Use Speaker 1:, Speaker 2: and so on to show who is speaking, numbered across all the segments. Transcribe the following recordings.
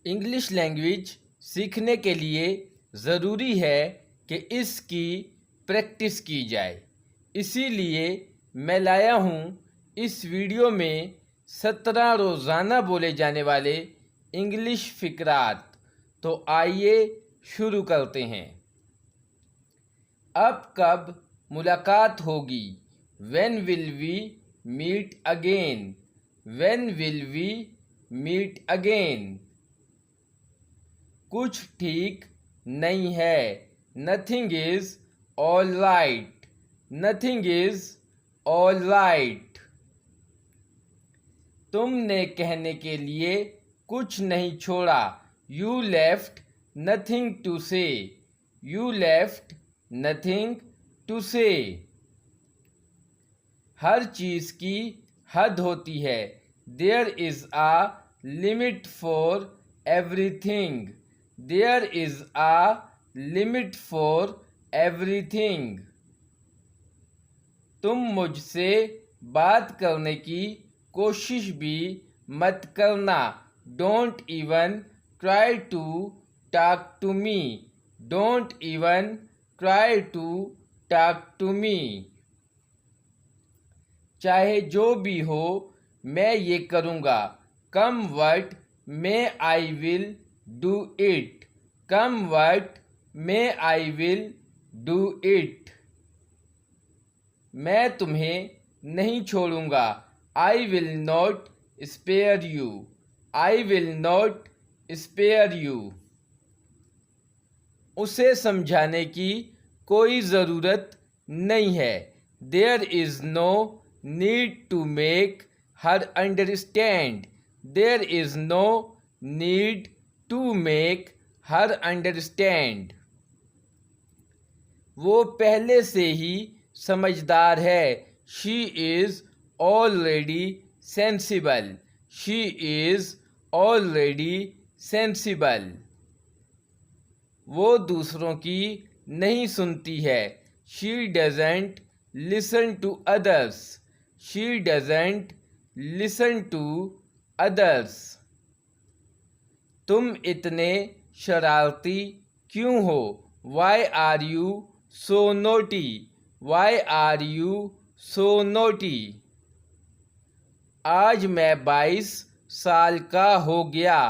Speaker 1: English language सीखने के लिए ज़रूरी है कि इसकी प्रैक्टिस की जाए। इसीलिए मैं लाया हूँ इस वीडियो में 17 रोज़ाना बोले जाने वाले इंग्लिश फ़िक्रात। तो आइए शुरू करते हैं। अब कब मुलाकात होगी? When will we meet again? When will we meet again? कुछ ठीक नहीं है। Nothing is all right. Nothing is all right. तुमने कहने के लिए कुछ नहीं छोड़ा। You left nothing to say. You left nothing to say. हर चीज़ की हद होती है। There is a limit for everything. There is a limit for everything. तुम मुझसे बात करने की कोशिश भी मत करना। Don't even try to talk to me. Don't even try to talk to me. चाहे जो भी हो मैं ये करूँगा। Come what may I will do it. Come what may I will do it. मैं तुम्हें नहीं छोड़ूंगा। I will not spare you. I will not spare you. उसे समझाने की कोई ज़रूरत नहीं है। There is no need to make her understand. There is no need to make her understand. वो पहले से ही समझदार है। She is already sensible. She is already sensible. वो दूसरों की नहीं सुनती है। She doesn't listen to others. She doesn't listen to others. तुम इतने शरारती क्यों हो? Why are you so naughty? Why are you so naughty? आज मैं 22 साल का हो गया।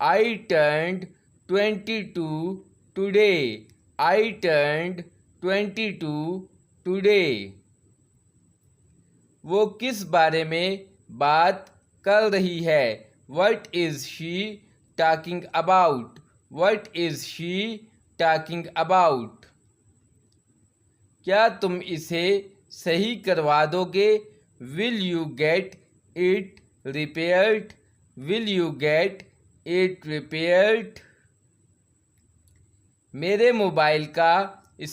Speaker 1: I turned 22 today. I turned 22 today. वो किस बारे में बात कर रही है? What is she talking about? What is she talking about? क्या तुम इसे सही करवा दोगे? Will you get it repaired? Will you get it repaired? मेरे मोबाइल का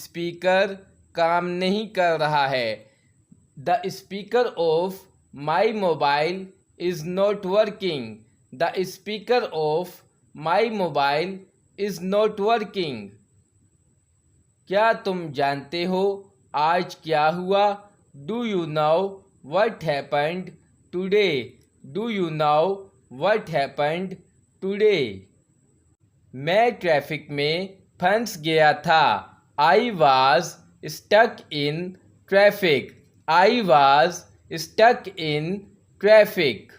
Speaker 1: स्पीकर काम नहीं कर रहा है। The speaker of my mobile is not working. The speaker of my mobile is not working. क्या तुम जानते हो आज क्या हुआ? Do you know what happened today? Do you know what happened today? मैं ट्रैफिक में फंस गया था। I was stuck in traffic. I was stuck in traffic.